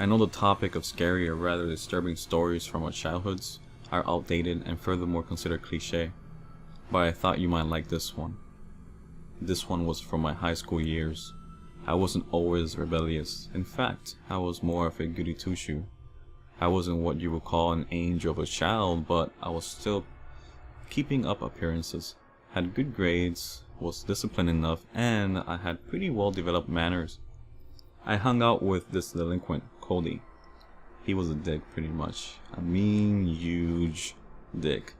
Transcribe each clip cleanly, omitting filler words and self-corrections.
I know the topic of scary or rather disturbing stories from our childhoods are outdated and furthermore considered cliché, but I thought you might like this one. This one was from my high school years. I wasn't always rebellious. In fact, I was more of a goody two-shoe. I wasn't what you would call an angel of a child, but I was still keeping up appearances, had good grades, was disciplined enough, and I had pretty well developed manners. I hung out with this delinquent, Cody. He was a dick, pretty much. A mean, huge dick.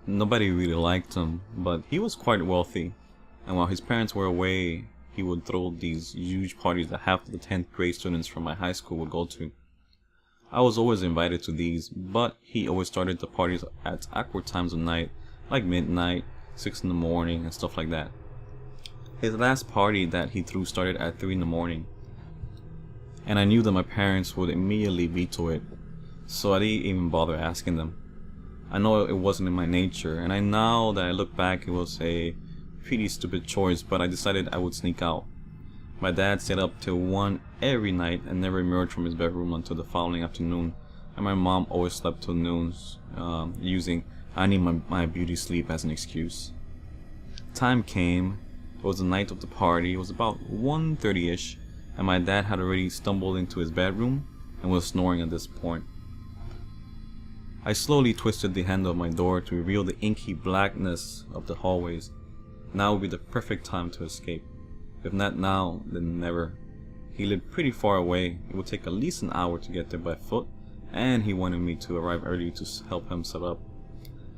Nobody really liked him, but he was quite wealthy, and while his parents were away, he would throw these huge parties that half of the 10th grade students from my high school would go to. I was always invited to these, but he always started the parties at awkward times of night, like midnight, 6 in the morning, and stuff like that. His last party that he threw started at 3 in the morning, and I knew that my parents would immediately veto it, so I didn't even bother asking them. I know it wasn't in my nature, and now that I look back, it was a pretty stupid choice, but I decided I would sneak out. My dad stayed up till 1 every night and never emerged from his bedroom until the following afternoon, and my mom always slept till noon, using "I need my beauty sleep" as an excuse. Time came. It was the night of the party. It was about 1:30ish, and my dad had already stumbled into his bedroom and was snoring at this point. I slowly twisted the handle of my door to reveal the inky blackness of the hallways. Now would be the perfect time to escape. If not now, then never. He lived pretty far away. It would take at least an hour to get there by foot, and he wanted me to arrive early to help him set up.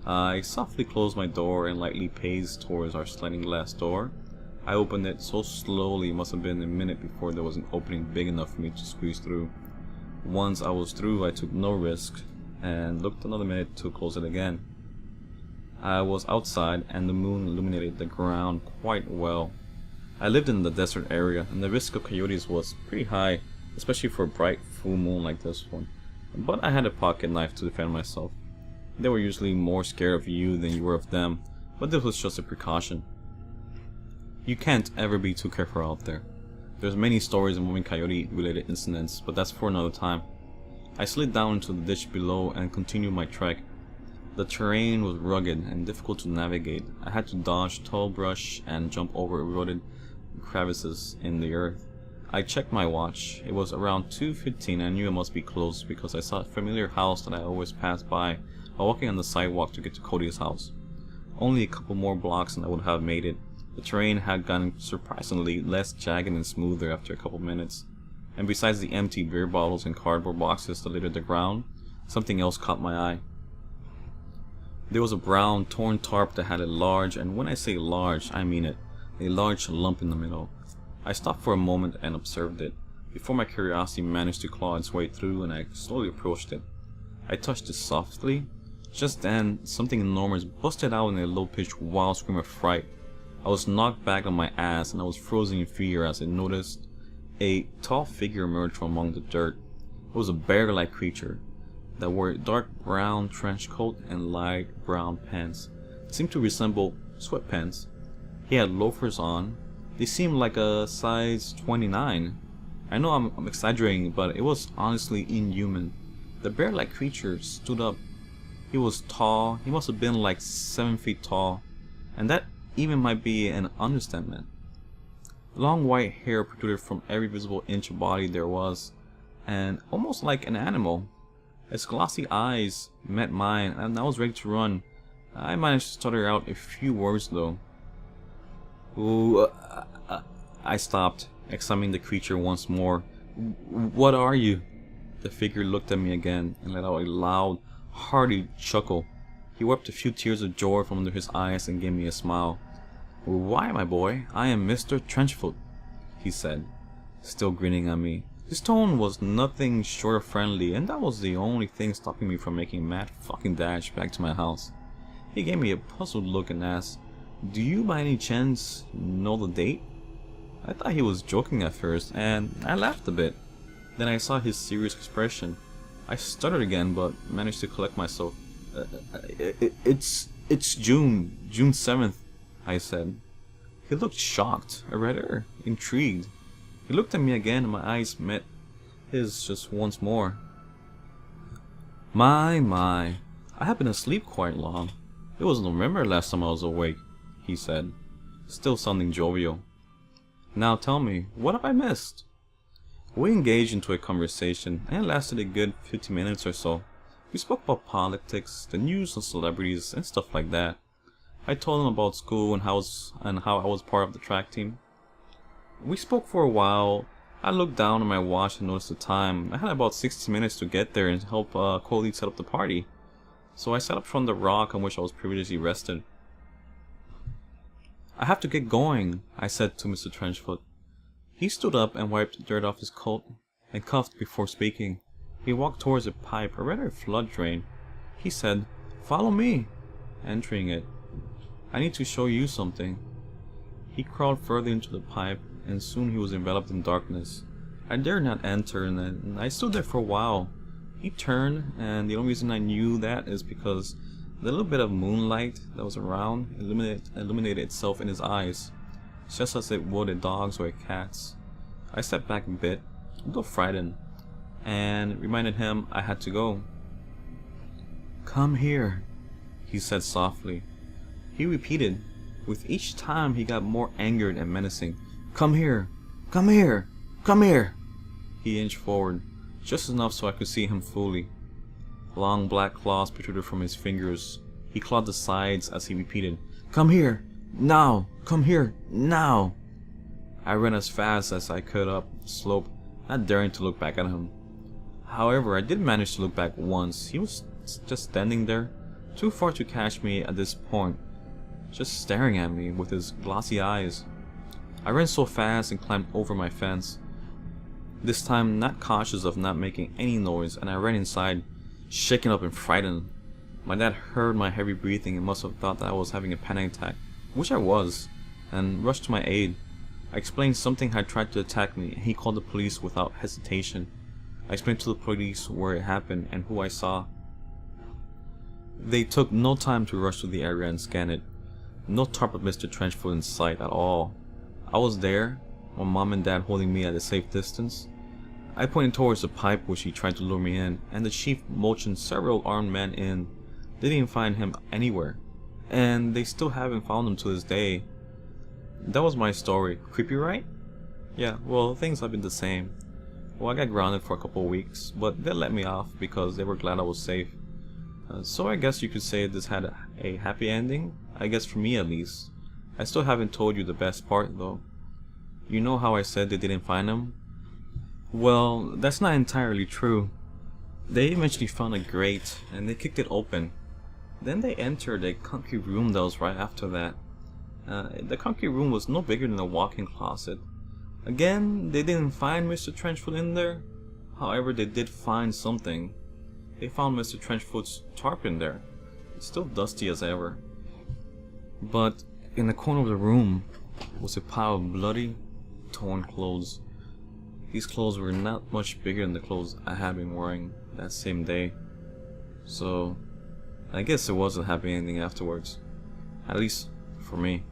I softly closed my door and lightly paced towards our sliding glass door. I opened it so slowly it must have been a minute before there was an opening big enough for me to squeeze through. Once I was through, I took no risk and looked another minute to close it again. I was outside and the moon illuminated the ground quite well. I lived in the desert area and the risk of coyotes was pretty high, especially for a bright full moon like this one. But I had a pocket knife to defend myself. They were usually more scared of you than you were of them, but this was just a precaution. You can't ever be too careful out there. There's many stories involving coyote-related incidents, but that's for another time. I slid down into the ditch below and continued my trek. The terrain was rugged and difficult to navigate. I had to dodge tall brush and jump over eroded crevices in the earth. I checked my watch. It was around 2:15. I knew it must be close because I saw a familiar house that I always passed by while walking on the sidewalk to get to Cody's house. Only a couple more blocks and I would have made it. The terrain had gotten surprisingly less jagged and smoother after a couple minutes. And besides the empty beer bottles and cardboard boxes that littered the ground, something else caught my eye. There was a brown, torn tarp that had a large, and when I say large, I mean it, a large lump in the middle. I stopped for a moment and observed it, before my curiosity managed to claw its way through and I slowly approached it. I touched it softly. Just then, something enormous busted out in a low-pitched wild scream of fright. I was knocked back on my ass and I was frozen in fear as I noticed a tall figure emerge from among the dirt. It was a bear-like creature that wore a dark brown trench coat and light brown pants. It seemed to resemble sweatpants. He had loafers on. They seemed like a size 29. I know I'm exaggerating, but it was honestly inhuman. The bear-like creature stood up. He was tall. He must have been like 7 feet tall, and that even might be an understatement. Long white hair protruded from every visible inch of body there was, and almost like an animal. His glossy eyes met mine, and I was ready to run. I managed to stutter out a few words though. Ooh, I stopped, examining the creature once more. "What are you?" The figure looked at me again and let out a loud, hearty chuckle. He wiped a few tears of joy from under his eyes and gave me a smile. "Why, my boy, I am Mr. Trenchfoot," he said, still grinning at me. His tone was nothing short of friendly, and that was the only thing stopping me from making a mad fucking dash back to my house. He gave me a puzzled look and asked, "Do you by any chance know the date?" I thought he was joking at first, and I laughed a bit. Then I saw his serious expression. I stuttered again, but managed to collect myself. It's June 7th, I said. He looked shocked, or rather, intrigued. He looked at me again and my eyes met. his just once more. My, I have been asleep quite long. It was November last time I was awake, he said, still sounding jovial. Now tell me, what have I missed? We engaged into a conversation, and it lasted a good 50 minutes or so. We spoke about politics, the news and celebrities, and stuff like that. I told him about school and how I was part of the track team. We spoke for a while. I looked down at my watch and noticed the time. I had about 60 minutes to get there and help Cody set up the party. So I sat up from the rock on which I was previously rested. I have to get going, I said to Mr. Trenchfoot. He stood up and wiped dirt off his coat and coughed before speaking. He walked towards a pipe, a rather flood drain. He said, "Follow me," entering it. "I need to show you something." He crawled further into the pipe, and soon he was enveloped in darkness. I dared not enter, and I stood there for a while. He turned, and the only reason I knew that is because the little bit of moonlight that was around illuminated itself in his eyes, just as it would a dog's or a cat's. I stepped back a bit, a little frightened, and reminded him I had to go. "Come here," he said softly. He repeated. With each time he got more angered and menacing. "Come here! Come here! Come here!" He inched forward, just enough so I could see him fully. Long black claws protruded from his fingers. He clawed the sides as he repeated, "Come here! Now! Come here! Now!" I ran as fast as I could up the slope, not daring to look back at him. However, I did manage to look back once. He was just standing there, too far to catch me at this point, just staring at me with his glossy eyes. I ran so fast and climbed over my fence, this time not cautious of not making any noise, and I ran inside, shaken up and frightened. My dad heard my heavy breathing and must have thought that I was having a panic attack, which I was, and rushed to my aid. I explained something had tried to attack me, and he called the police without hesitation. I explained to the police where it happened and who I saw. They took no time to rush to the area and scan it. No tarp of Mr. Trenchfoot in sight at all. I was there, my mom and dad holding me at a safe distance. I pointed towards the pipe which he tried to lure me in, and the chief motioned several armed men in. They didn't find him anywhere, and they still haven't found him to this day. That was my story. Creepy, right? Yeah, well, things have been the same. Well, I got grounded for a couple of weeks, but they let me off because they were glad I was safe. So I guess you could say this had a happy ending. I guess for me at least. I still haven't told you the best part though. You know how I said they didn't find him? Well, that's not entirely true. They eventually found a grate and they kicked it open. Then they entered a concrete room that was right after that. The concrete room was no bigger than a walk-in closet. Again, they didn't find Mr. Trenchfoot in there. However, they did find something. They found Mr. Trenchfoot's tarp in there. It's still dusty as ever. But in the corner of the room was a pile of bloody, torn clothes. These clothes were not much bigger than the clothes I had been wearing that same day. So, I guess it was a happy ending afterwards. At least, for me.